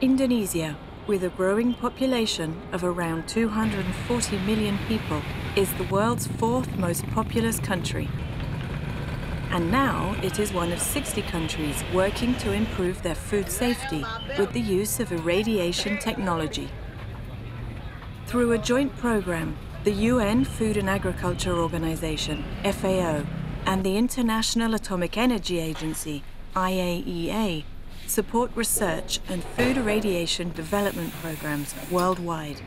Indonesia, with a growing population of around 240 million people, is the world's fourth most populous country. And now it is one of 60 countries working to improve their food safety with the use of irradiation technology. Through a joint program, the UN Food and Agriculture Organization, FAO, and the International Atomic Energy Agency, IAEA, support research and food irradiation development programs worldwide.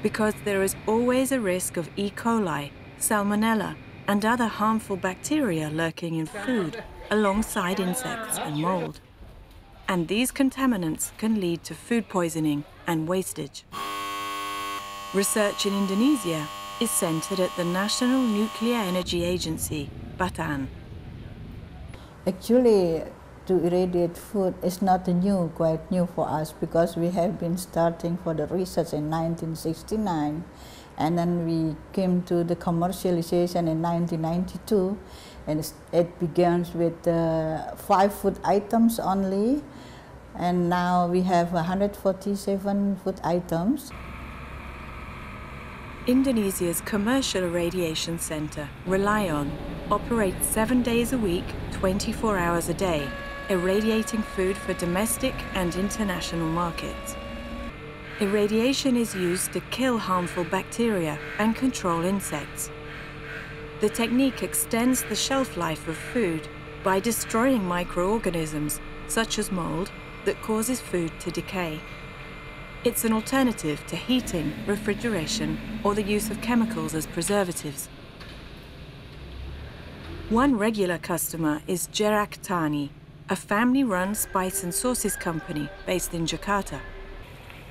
Because there is always a risk of E. coli, Salmonella, and other harmful bacteria lurking in food alongside insects and mold. And these contaminants can lead to food poisoning and wastage. Research in Indonesia is centered at the National Nuclear Energy Agency, BATAN. Actually, to irradiate food is not quite new for us, because we have been starting for the research in 1969, and then we came to the commercialization in 1992, and it begins with 5 food items only, and now we have 147 food items. Indonesia's commercial irradiation center, Relion, operates 7 days a week, 24 hours a day, irradiating food for domestic and international markets. Irradiation is used to kill harmful bacteria and control insects. The technique extends the shelf life of food by destroying microorganisms, such as mold, that causes food to decay. It's an alternative to heating, refrigeration, or the use of chemicals as preservatives. One regular customer is Gerak Tani, a family-run spice and sauces company based in Jakarta.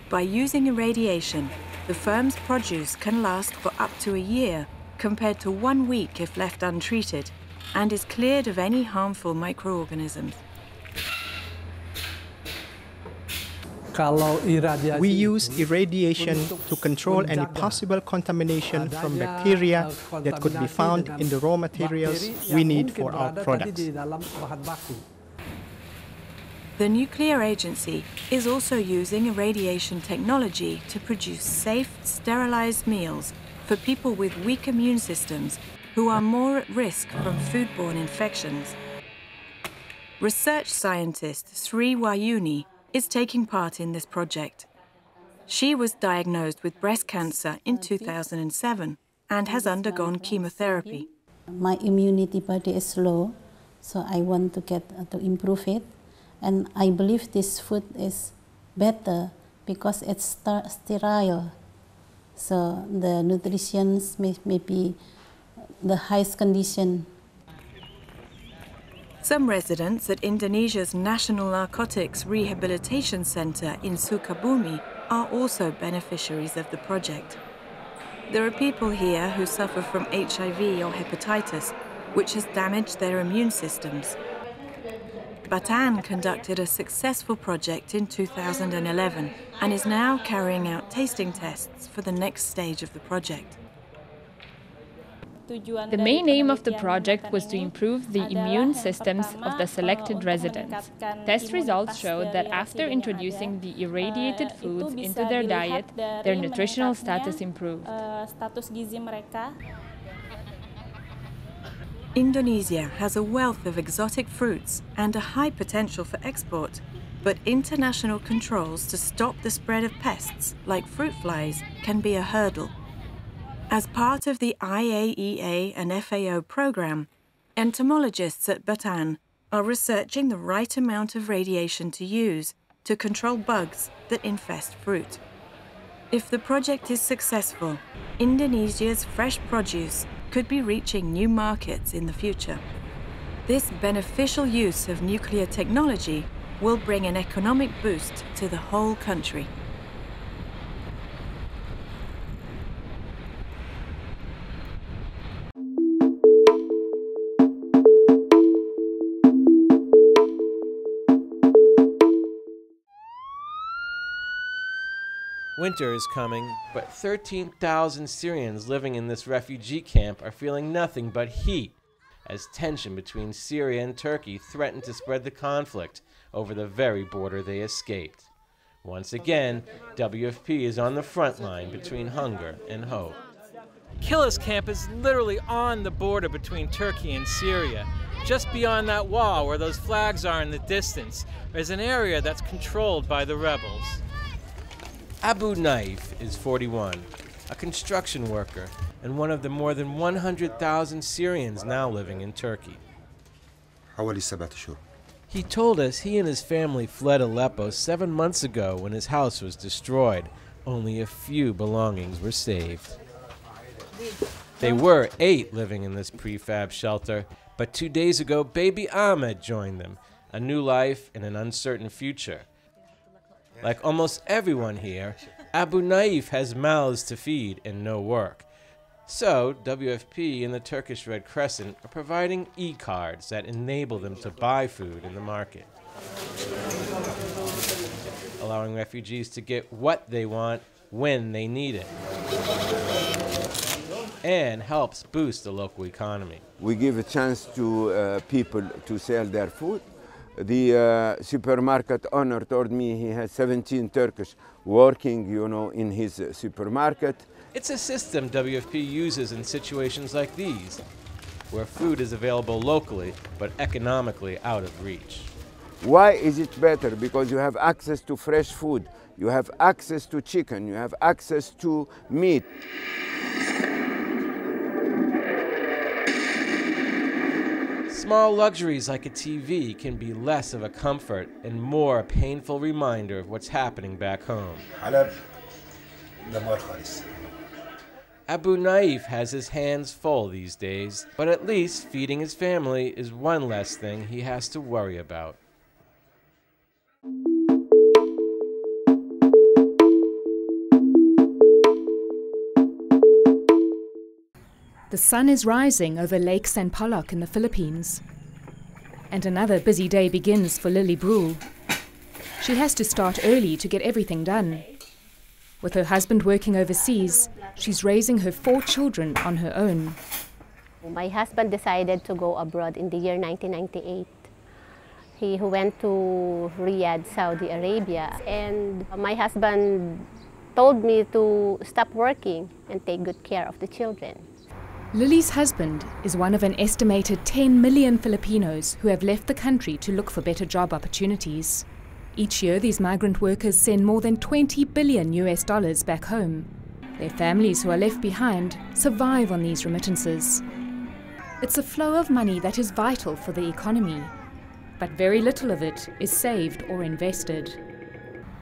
By using irradiation, the firm's produce can last for up to a year, compared to 1 week if left untreated, and is cleared of any harmful microorganisms. We use irradiation to control any possible contamination from bacteria that could be found in the raw materials we need for our products. The nuclear agency is also using irradiation technology to produce safe, sterilized meals for people with weak immune systems who are more at risk from foodborne infections. Research scientist Sri Wahyuni is taking part in this project. She was diagnosed with breast cancer in 2007 and has undergone chemotherapy. My immunity body is low, so I want to improve it. And I believe this food is better because it's sterile. So the nutrition may be the highest condition. Some residents at Indonesia's National Narcotics Rehabilitation Center in Sukabumi are also beneficiaries of the project. There are people here who suffer from HIV or hepatitis, which has damaged their immune systems. BATAN conducted a successful project in 2011 and is now carrying out tasting tests for the next stage of the project. The main aim of the project was to improve the immune systems of the selected residents. Test results showed that after introducing the irradiated foods into their diet, their nutritional status improved. Indonesia has a wealth of exotic fruits and a high potential for export, but international controls to stop the spread of pests like fruit flies can be a hurdle. As part of the IAEA and FAO program, entomologists at BATAN are researching the right amount of radiation to use to control bugs that infest fruit. If the project is successful, Indonesia's fresh produce could be reaching new markets in the future. This beneficial use of nuclear technology will bring an economic boost to the whole country. Winter is coming, but 13,000 Syrians living in this refugee camp are feeling nothing but heat as tension between Syria and Turkey threaten to spread the conflict over the very border they escaped. Once again, WFP is on the front line between hunger and hope. Killis Camp is literally on the border between Turkey and Syria. Just beyond that wall where those flags are in the distance, there's an area that's controlled by the rebels. Abu Naif is 41, a construction worker, and one of the more than 100,000 Syrians now living in Turkey. He told us he and his family fled Aleppo 7 months ago when his house was destroyed. Only a few belongings were saved. They were 8 living in this prefab shelter, but 2 days ago, baby Ahmed joined them, a new life and an uncertain future. Like almost everyone here, Abu Naif has mouths to feed and no work. So, WFP and the Turkish Red Crescent are providing e-cards that enable them to buy food in the market, allowing refugees to get what they want when they need it, and helps boost the local economy. We give a chance to people to sell their food. The supermarket owner told me he has 17 Turkish working, in his supermarket. It's a system WFP uses in situations like these, where food is available locally, but economically out of reach. Why is it better? Because you have access to fresh food, you have access to chicken, you have access to meat. Small luxuries like a TV can be less of a comfort and more a painful reminder of what's happening back home. Abu Naif has his hands full these days, but at least feeding his family is one less thing he has to worry about. The sun is rising over Lake San Polok in the Philippines. And another busy day begins for Lily Brule. She has to start early to get everything done. With her husband working overseas, she's raising her 4 children on her own. My husband decided to go abroad in the year 1998. He went to Riyadh, Saudi Arabia, and my husband told me to stop working and take good care of the children. Lily's husband is one of an estimated 10 million Filipinos who have left the country to look for better job opportunities. Each year, these migrant workers send more than $20 billion back home. Their families who are left behind survive on these remittances. It's a flow of money that is vital for the economy, but very little of it is saved or invested.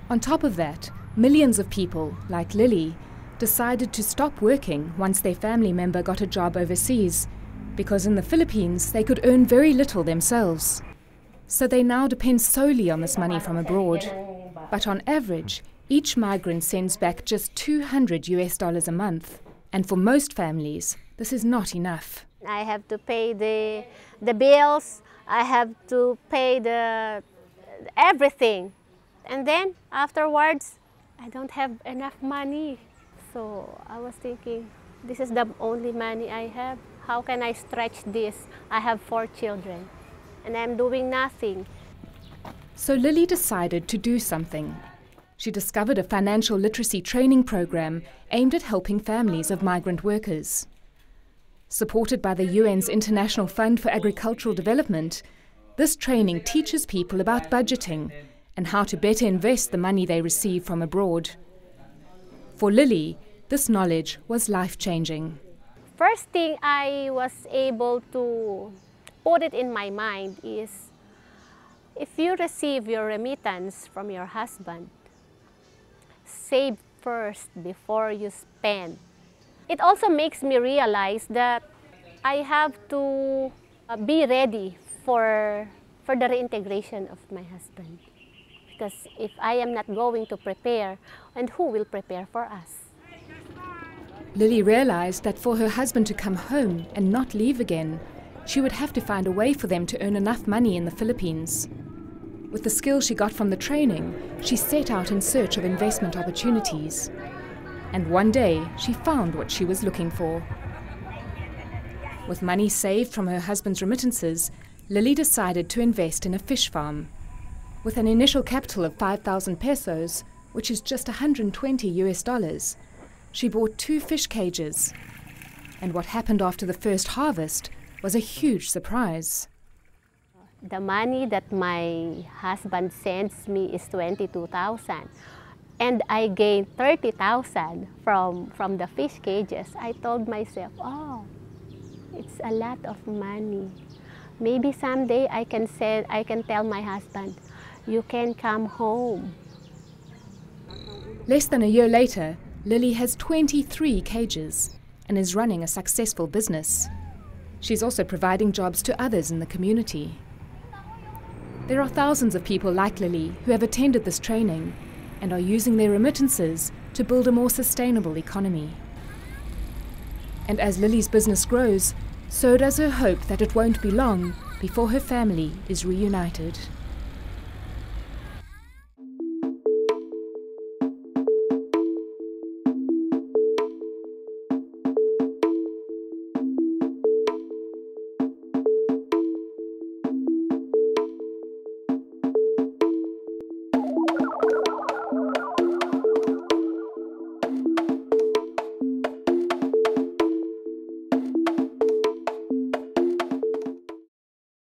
On top of that, millions of people, like Lily, decided to stop working once their family member got a job overseas, because in the Philippines they could earn very little themselves. So they now depend solely on this money from abroad. But on average, each migrant sends back just $200 a month. And for most families, this is not enough. I have to pay the bills, I have to pay everything. And then afterwards, I don't have enough money. So I was thinking, this is the only money I have. How can I stretch this? I have 4 children. And I'm doing nothing. So Lily decided to do something. She discovered a financial literacy training program aimed at helping families of migrant workers. Supported by the UN's International Fund for Agricultural Development, this training teaches people about budgeting and how to better invest the money they receive from abroad. For Lily, this knowledge was life-changing. First thing I was able to put it in my mind is, if you receive your remittance from your husband, save first before you spend. It also makes me realize that I have to be ready for the reintegration of my husband. Because if I am not going to prepare, and who will prepare for us? Lily realized that for her husband to come home and not leave again, she would have to find a way for them to earn enough money in the Philippines. With the skills she got from the training, she set out in search of investment opportunities. And one day, she found what she was looking for. With money saved from her husband's remittances, Lily decided to invest in a fish farm. With an initial capital of 5,000 pesos, which is just $120, she bought 2 fish cages. And what happened after the first harvest was a huge surprise. The money that my husband sends me is 22,000, and I gained 30,000 from the fish cages. I told myself, oh, it's a lot of money. Maybe someday I can tell my husband, you can come home. Less than a year later, Lily has 23 cages and is running a successful business. She's also providing jobs to others in the community. There are thousands of people like Lily who have attended this training and are using their remittances to build a more sustainable economy. And as Lily's business grows, so does her hope that it won't be long before her family is reunited.